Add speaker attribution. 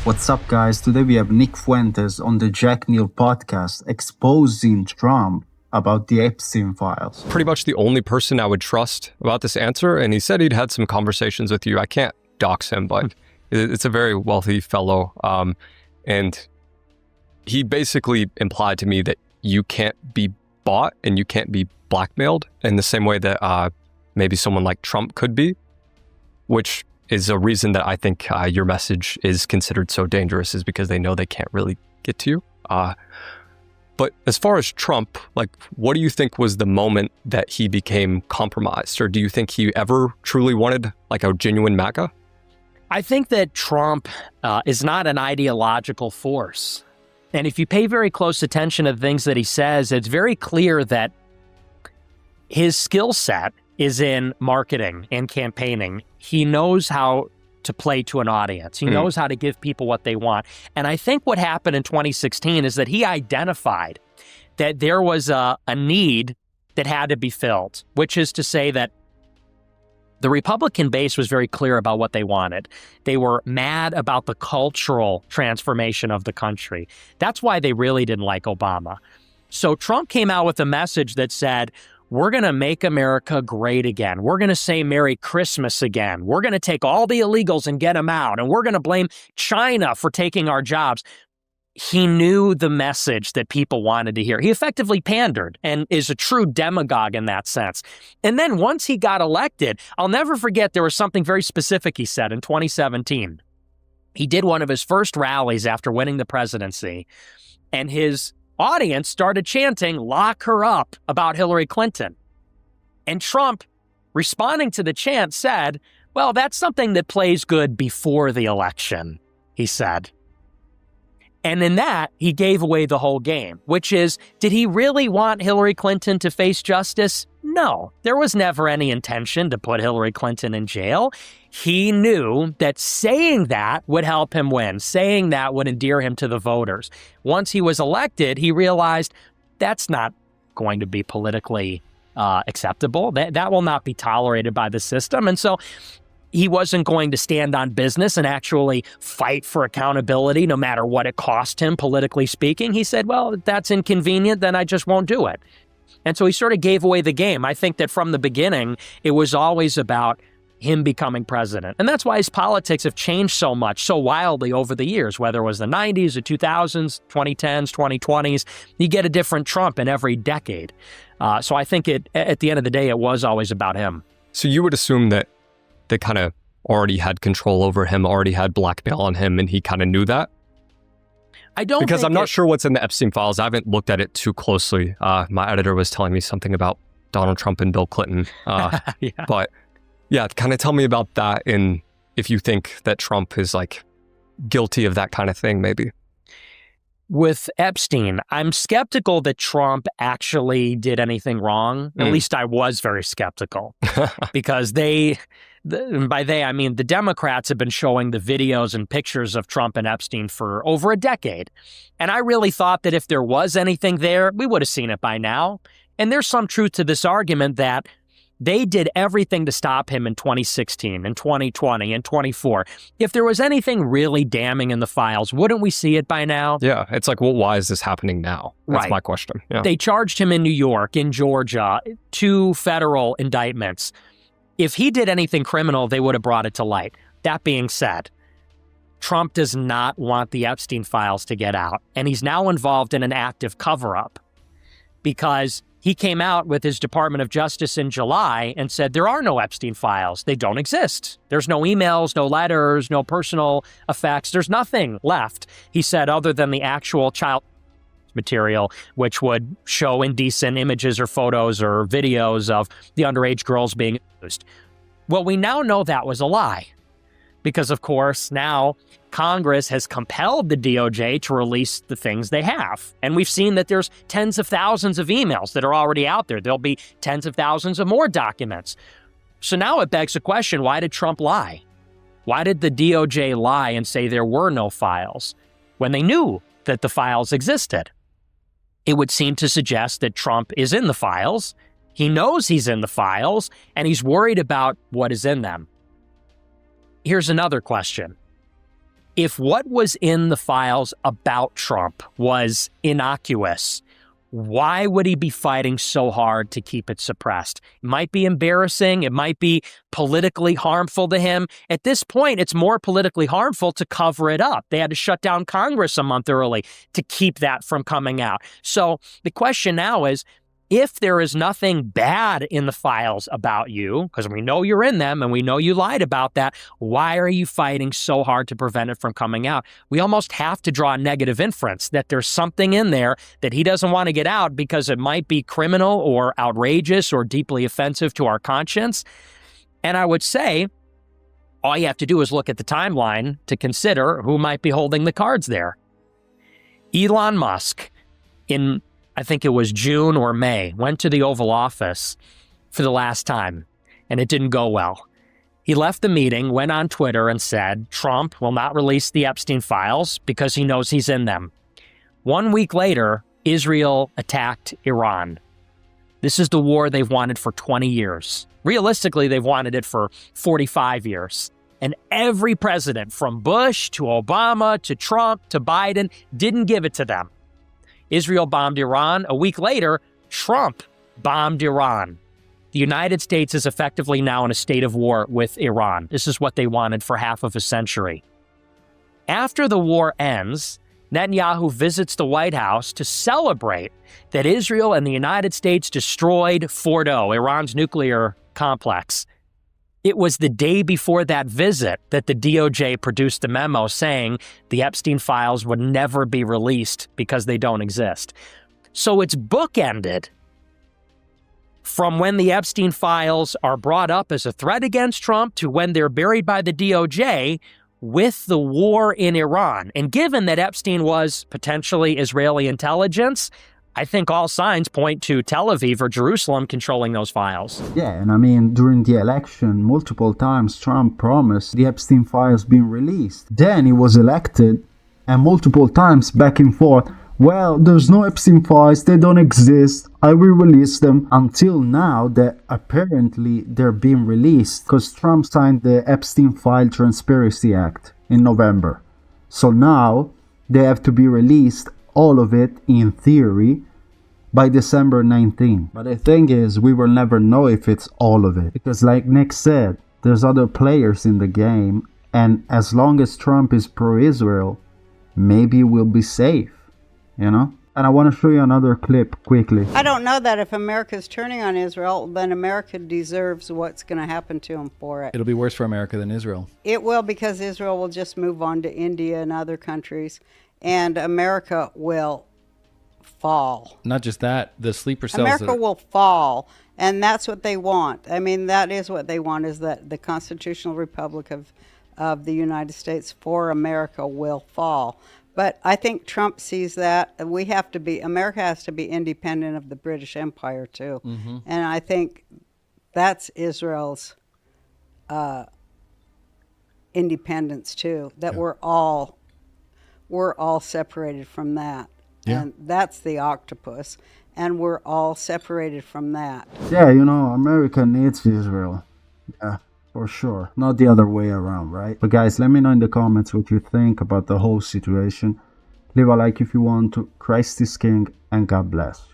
Speaker 1: What's up, guys? Today we have Nick Fuentes on the Jack Neel podcast exposing Trump about the Epstein files.
Speaker 2: Pretty much the only person I would trust about this answer, and he said he'd had some conversations with you. I can't dox him, but it's a very wealthy fellow, and he basically implied to me that you can't be bought and you can't be blackmailed in the same way that maybe someone like Trump could be, which is a reason that I think your message is considered so dangerous, is because they know they can't really get to you. But as far as Trump, like, what do you think was the moment that he became compromised? Or do you think he ever truly wanted like a genuine MAGA?
Speaker 3: I think that Trump is not an ideological force. And if you pay very close attention to the things that he says, it's very clear that his skill set is in marketing and campaigning. He knows how to play to an audience. He knows how to give people what they want. And I think what happened in 2016 is that he identified that there was a need that had to be filled, which is to say that the Republican base was very clear about what they wanted. They were mad about the cultural transformation of the country. That's why they really didn't like Obama. So Trump came out with a message that said, we're going to make America great again. We're going to say Merry Christmas again. We're going to take all the illegals and get them out. And we're going to blame China for taking our jobs. He knew the message that people wanted to hear. He effectively pandered and is a true demagogue in that sense. And then once he got elected, I'll never forget there was something very specific he said in 2017. He did one of his first rallies after winning the presidency, and his audience started chanting, "Lock her up," about Hillary Clinton. And Trump, responding to the chant, said, well, that's something that plays good before the election, he said. And in that, he gave away the whole game, which is, did he really want Hillary Clinton to face justice? No, there was never any intention to put Hillary Clinton in jail. He knew that saying that would help him win, saying that would endear him to the voters. Once he was elected, he realized that's not going to be politically acceptable. That will not be tolerated by the system. And so he wasn't going to stand on business and actually fight for accountability, no matter what it cost him, politically speaking. He said, well, if that's inconvenient, then I just won't do it. And so he sort of gave away the game. I think that from the beginning, it was always about him becoming president. And that's why his politics have changed so much, so wildly over the years, whether it was the 90s, the 2000s, 2010s, 2020s. You get a different Trump in every decade. So I think at the end of the day, it was always about him.
Speaker 2: So you would assume that they kind of already had control over him, already had blackmail on him, and he kind of knew that?
Speaker 3: I don't
Speaker 2: Because I'm not sure what's in the Epstein files. I haven't looked at it too closely. My editor was telling me something about Donald Trump and Bill Clinton.
Speaker 3: Yeah.
Speaker 2: But yeah, kind of tell me about that, and if you think that Trump is like guilty of that kind of thing, maybe.
Speaker 3: With Epstein, I'm skeptical that Trump actually did anything wrong. At least I was very skeptical because by they, I mean the Democrats have been showing the videos and pictures of Trump and Epstein for over a decade. And I really thought that if there was anything there, we would have seen it by now. And there's some truth to this argument that they did everything to stop him in 2016 and 2020 and 24. If there was anything really damning in the files, wouldn't we see it by now?
Speaker 2: Yeah, it's like, well, why is this happening now? That's my question. Yeah.
Speaker 3: They charged him in New York, in Georgia, 2 federal indictments. If he did anything criminal, they would have brought it to light. That being said, Trump does not want the Epstein files to get out, and he's now involved in an active cover-up because he came out with his Department of Justice in July and said there are no Epstein files. They don't exist. There's no emails, no letters, no personal effects. There's nothing left, he said, other than the actual child material, which would show indecent images or photos or videos of the underage girls being abused. Well, we now know that was a lie because, of course, now Congress has compelled the DOJ to release the things they have. And we've seen that there's tens of thousands of emails that are already out there. There'll be tens of thousands of more documents. So now it begs the question, why did Trump lie? Why did the DOJ lie and say there were no files when they knew that the files existed? It would seem to suggest that Trump is in the files. He knows he's in the files, and he's worried about what is in them. Here's another question. If what was in the files about Trump was innocuous, why would he be fighting so hard to keep it suppressed? It might be embarrassing. It might be politically harmful to him. At this point, it's more politically harmful to cover it up. They had to shut down Congress a month early to keep that from coming out. So the question now is, if there is nothing bad in the files about you, because we know you're in them and we know you lied about that, why are you fighting so hard to prevent it from coming out? We almost have to draw a negative inference that there's something in there that he doesn't want to get out because it might be criminal or outrageous or deeply offensive to our conscience. And I would say all you have to do is look at the timeline to consider who might be holding the cards there. Elon Musk, in I think it was June or May, went to the Oval Office for the last time, and it didn't go well. He left the meeting, went on Twitter and said Trump will not release the Epstein files because he knows he's in them. 1 week later, Israel attacked Iran. This is the war they've wanted for 20 years. Realistically, they've wanted it for 45 years. And every president, from Bush to Obama to Trump to Biden, didn't give it to them. Israel bombed Iran. A week later, Trump bombed Iran. The United States is effectively now in a state of war with Iran. This is what they wanted for half of a century. After the war ends, Netanyahu visits the White House to celebrate that Israel and the United States destroyed Fordo, Iran's nuclear complex. It was the day before that visit that the DOJ produced a memo saying the Epstein files would never be released because they don't exist. So it's bookended from when the Epstein files are brought up as a threat against Trump to when they're buried by the DOJ with the war in Iran. And given that Epstein was potentially Israeli intelligence, I think all signs point to Tel Aviv or Jerusalem controlling those files.
Speaker 1: Yeah, and I mean, during the election, multiple times Trump promised the Epstein files being released. Then he was elected, and multiple times back and forth, well, there's no Epstein files, they don't exist, I will release them, until now that apparently they're being released because Trump signed the Epstein File Transparency Act in November. So now they have to be released, all of it in theory, by December 19th. But the thing is, we will never know if it's all of it. Because like Nick said, there's other players in the game, and as long as Trump is pro-Israel, maybe we'll be safe, you know? And I want to show you another clip quickly.
Speaker 4: I don't know that if America's turning on Israel, then America deserves what's going to happen to them for it.
Speaker 5: It'll be worse for America than Israel.
Speaker 4: It will, because Israel will just move on to India and other countries, and America will fall.
Speaker 5: Not just that, the sleeper cells.
Speaker 4: America will fall, and that's what they want. I mean, that is what they want, is that the constitutional republic of the United States for America will fall. But I think Trump sees that. America has to be independent of the British Empire too. Mm-hmm. And I think that's Israel's independence too, that we're all separated from that. Yeah. And that's the octopus. And we're all separated from that.
Speaker 1: Yeah, you know, America needs Israel. Yeah, for sure. Not the other way around, right? But guys, let me know in the comments what you think about the whole situation. Leave a like if you want to. Christ is King, and God bless.